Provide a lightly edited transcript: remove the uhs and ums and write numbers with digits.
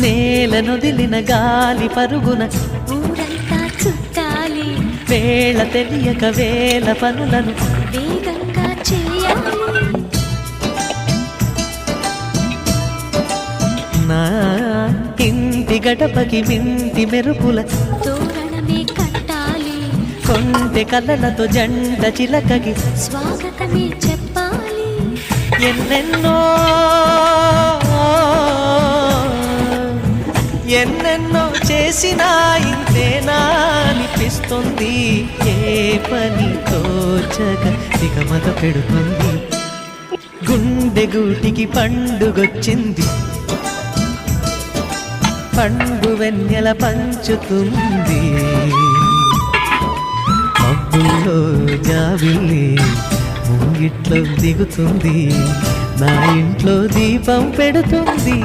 నేలనొదిలిన గాలి పరుగున ఊరంతా చుట్టాలి, వేళ తెలియక వేల పనులను వేగంగా చేయాలి. నా ఇంటి గడపకి వింటి మెరుపుల తోరణమే కట్టాలి, కొంటె కలలతో జంట చిలకకి స్వాగతమే చెప్పాలి. ఎన్నెన్నో ఎన్నెన్నో చేసినా ఇంతేనా అనిపిస్తుంది. ఏ పని తోచక దిగమత పెడుతుంది. గుండె గూటికి పండుగొచ్చింది, పండు వెన్నెల పంచుతుంది. మబ్బుల్లో జాబిల్లి ముంగిట్లో దిగుతుంది, నా ఇంట్లో దీపం పెడుతుంది.